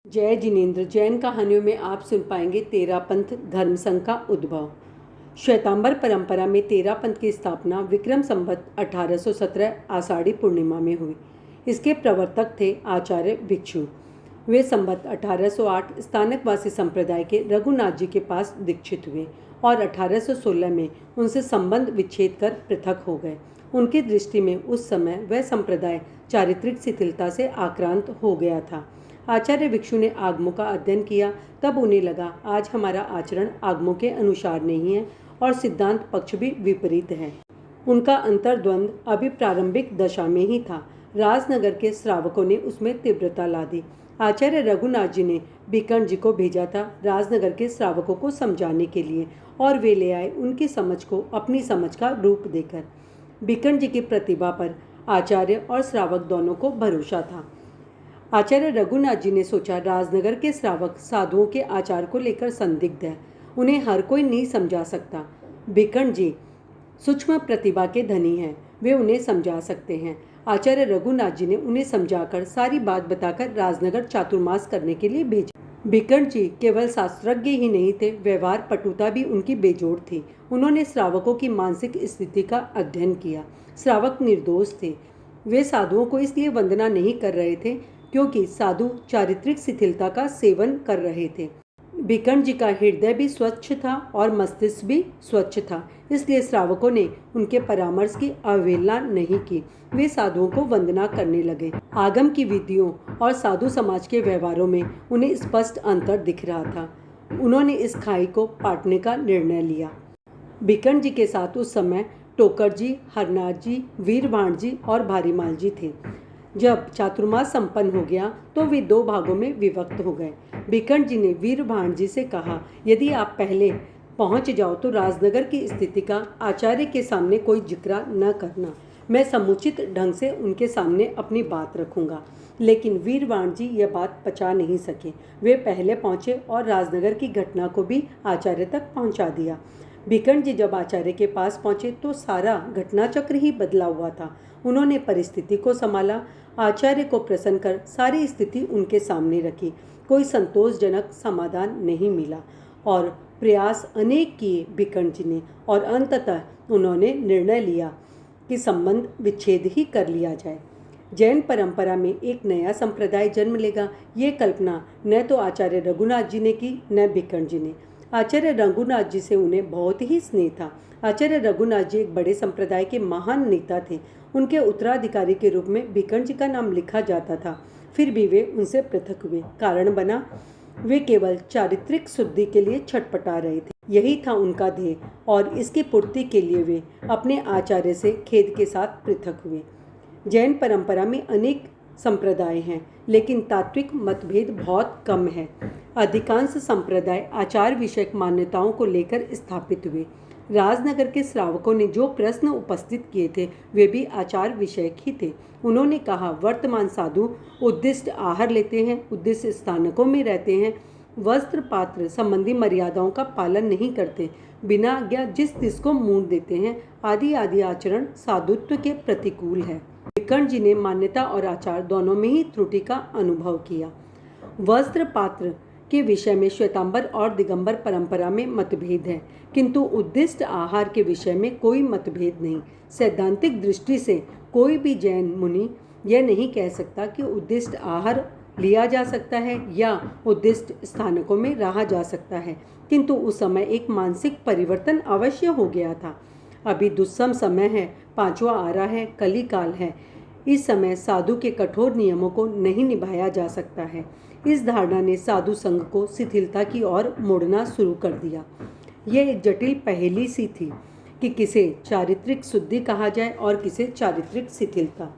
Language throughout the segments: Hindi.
जय जिनेन्द्र। जैन कहानियों में आप सुन पाएंगे तेरा पंथ धर्म संघ का उद्भव। श्वेतांबर परंपरा में तेरा पंथ की स्थापना विक्रम संवत 1817 आषाढ़ी पूर्णिमा में हुई। इसके प्रवर्तक थे आचार्य भिक्षु। वे संवत 1808 स्थानकवासी संप्रदाय के रघुनाथ जी के पास दीक्षित हुए और 1816 में उनसे संबंध विच्छेद कर पृथक हो गए। उनकी दृष्टि में उस समय वह संप्रदाय चारित्रिक शिथिलता से आक्रांत हो गया था। आचार्य भिक्षु ने आगमों का अध्ययन किया, तब उन्हें लगा आज हमारा आचरण आगमों के अनुसार नहीं है और सिद्धांत पक्ष भी विपरीत है। उनका अंतर्द्वंद अभी प्रारंभिक दशा में ही था। राजनगर के श्रावकों ने उसमें तीव्रता ला दी। आचार्य रघुनाथ जी ने बीकर्ण जी को भेजा था राजनगर के श्रावकों को समझाने के लिए, और वे ले आए उनकी समझ को अपनी समझ का रूप देकर। बीकर्ण जी की प्रतिभा पर आचार्य और श्रावक दोनों को भरोसा था। आचार्य रघुनाथ जी ने सोचा राजनगर के श्रावक साधुओं के आचार को लेकर संदिग्ध है, उन्हें हर कोई नहीं समझा सकता। बीकर्ण जी सूक्ष्म प्रतिभा के धनी हैं, वे उन्हें समझा सकते हैं। आचार्य रघुनाथ जी ने उन्हें समझाकर सारी बात बताकर राजनगर चातुर्मास करने के लिए भेजा। बीकर्ण जी केवल शास्त्रज्ञ ही नहीं थे, व्यवहार पटुता भी उनकी बेजोड़ थी। उन्होंने श्रावकों की मानसिक स्थिति का अध्ययन किया। श्रावक निर्दोष थे, वे साधुओं को इसलिए वंदना नहीं कर रहे थे क्योंकि साधु चारित्रिक शिथिलता का सेवन कर रहे थे। बीकर्ण जी का हृदय भी स्वच्छ था और मस्तिष्क भी स्वच्छ था, इसलिए श्रावकों ने उनके परामर्श की अवहेलना नहीं की। वे साधुओं को वंदना करने लगे। आगम की विधियों और साधु समाज के व्यवहारों में उन्हें स्पष्ट अंतर दिख रहा था। उन्होंने इस खाई को पाटने का निर्णय लिया। बीकर्ण जी के साथ उस समय टोकर जी, हरनाथ जी, वीरभाण जी और भारीमाल जी थे। जब चातुर्मास संपन्न हो गया तो वे दो भागों में विभक्त हो गए। बीकर्ण जी ने वीरभाण जी से कहा, यदि आप पहले पहुंच जाओ तो राजनगर की स्थिति का आचार्य के सामने कोई जिक्र न करना, मैं समुचित ढंग से उनके सामने अपनी बात रखूंगा। लेकिन वीरभाण जी यह बात पचा नहीं सके। वे पहले पहुंचे और राजनगर की घटना को भी आचार्य तक पहुंचा दिया। बीकर्ण जी जब आचार्य के पास पहुंचे तो सारा घटनाचक्र ही बदला हुआ था। उन्होंने परिस्थिति को संभाला, आचार्य को प्रसन्न कर सारी स्थिति उनके सामने रखी। कोई संतोषजनक समाधान नहीं मिला और प्रयास अनेक किए बीकर्ण जी ने, और अंततः उन्होंने निर्णय लिया कि संबंध विच्छेद ही कर लिया जाए। जैन परंपरा में एक नया संप्रदाय जन्म लेगा, ये कल्पना न तो आचार्य रघुनाथ जी ने की न बीकर्ण जी ने। आचार्य रघुनाथ जी से उन्हें बहुत ही स्नेह था। आचार्य रघुनाथ जी एक बड़े संप्रदाय के महान नेता थे। उनके उत्तराधिकारी के रूप में बीकर्ण जी का नाम लिखा जाता था। फिर भी वे उनसे पृथक हुए। कारण बना, वे केवल चारित्रिक शुद्धि के लिए छटपटा रहे थे। यही था उनका ध्येय और इसकी पूर्ति के लिए वे अपने आचार्य से खेद के साथ पृथक हुए। जैन परंपरा में अनेक संप्रदाय हैं, लेकिन तात्विक मतभेद बहुत कम है। अधिकांश संप्रदाय आचार विषयक मान्यताओं को लेकर स्थापित हुए। राजनगर के श्रावकों ने जो प्रश्न उपस्थित किए थे वे भी आचार विषयक ही थे। उन्होंने कहा, वर्तमान साधु उद्दिष्ट आहार लेते हैं, उद्दिष्ट स्थानकों में रहते हैं, वस्त्र पात्र संबंधी मर्यादाओं का पालन नहीं करते, बिना आज्ञा जिस तिस को मुंह देते हैं, आदि आदि आचरण साधुत्व के प्रतिकूल है। बीकर्ण जी ने मान्यता और आचार दोनों में ही त्रुटि का अनुभव किया। वस्त्र पात्र के विषय में श्वेतांबर और दिगंबर परंपरा में मतभेद है, किंतु उद्दिष्ट आहार के विषय में कोई मतभेद नहीं। सैद्धांतिक दृष्टि से कोई भी जैन मुनि यह नहीं कह सकता कि उद्दिष्ट आहार लिया जा सकता है या उद्दिष्ट स्थानकों में रहा जा सकता है, किंतु उस समय एक मानसिक परिवर्तन अवश्य हो गया था। अभी दुस्सम समय है, पांचवा आरा है, कली काल है। इस समय साधु के कठोर नियमों को नहीं निभाया जा सकता है। इस धारणा ने साधु संघ को शिथिलता की ओर मोड़ना शुरू कर दिया। यह एक जटिल पहेली सी थी कि किसे चारित्रिक शुद्धि कहा जाए और किसे चारित्रिक शिथिलता।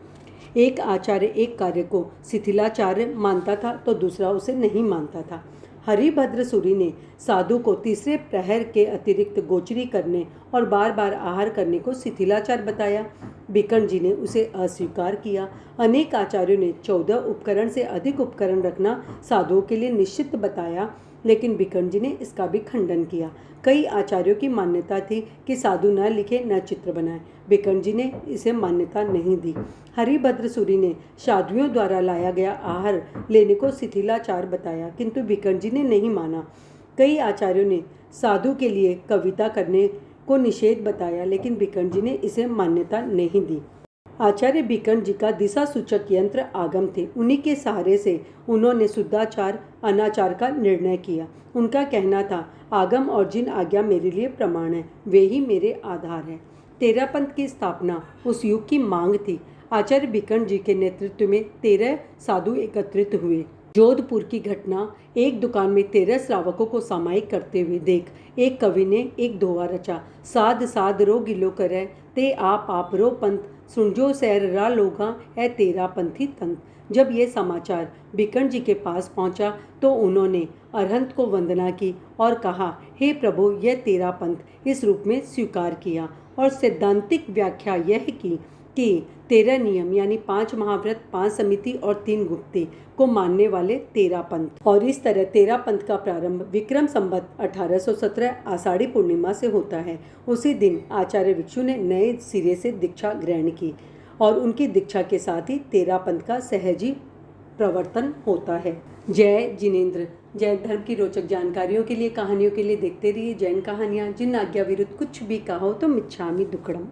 एक आचार्य एक कार्य को शिथिलाचार्य मानता था तो दूसरा उसे नहीं मानता था। हरिभद्र सूरी ने साधु को तीसरे प्रहर के अतिरिक्त गोचरी करने और बार बार आहार करने को शिथिलाचार बताया। बीकर्ण जी ने उसे अस्वीकार किया। अनेक आचार्यों ने 14 उपकरण से अधिक उपकरण रखना साधुओं के लिए निश्चित बताया। लेकिन भिकर्ण जी ने इसका भी खंडन किया। कई आचार्यों की मान्यता थी कि साधु न लिखे न चित्र बनाए। भिकर्ण जी ने इसे मान्यता नहीं दी। हरिभद्र सूरी ने साधुओं द्वारा लाया गया आहार लेने को शिथिलाचार बताया, किंतु भिकर्ण जी ने नहीं माना। कई आचार्यों ने साधु के लिए कविता करने को निषेध बताया, लेकिन भिकर्ण जी ने इसे मान्यता नहीं दी। आचार्य भिकर्ण जी का दिशा सूचक यंत्र आगम थे। उन्हीं के सहारे से उन्होंने शुद्धाचार अनाचार का निर्णय किया। उनका कहना था, आगम और जिन आज्ञा मेरे लिए प्रमाण है वे ही मेरे आधार है। तेरापंथ की स्थापना उस युग की मांग थी। आचार्य भिकर्ण जी के नेतृत्व में 13 साधु एकत्रित हुए। जोधपुर की घटना, एक दुकान में 13 श्रावकों को सामायिक करते हुए देख एक कवि ने एक दोहा रचा। साध साध रो गिलो करे ते आप रो पंथ, सुनजो सैर रा लोगा है तेरा पंथी तंत। जब ये समाचार भिकर्ण जी के पास पहुंचा तो उन्होंने अरहंत को वंदना की और कहा, हे प्रभु, यह तेरा पंथ इस रूप में स्वीकार किया और सैद्धांतिक व्याख्या यह की कि 13 नियम यानी 5 महाव्रत, 5 समिति और 3 गुप्ती को मानने वाले 13 पंथ। और इस तरह 13 पंथ का प्रारंभ विक्रम संवत 1817 आषाढ़ी पूर्णिमा से होता है। उसी दिन आचार्य भिक्षु ने नए सिरे से दीक्षा ग्रहण की और उनकी दीक्षा के साथ ही 13 पंथ का सहजी प्रवर्तन होता है। जय जिनेंद्र। जैन धर्म की रोचक जानकारियों के लिए, कहानियों के लिए देखते रहिए जैन कहानियाँ। जिन आज्ञा विरुद्ध कुछ भी कहा हो तो मिच्छामि दुक्कडम।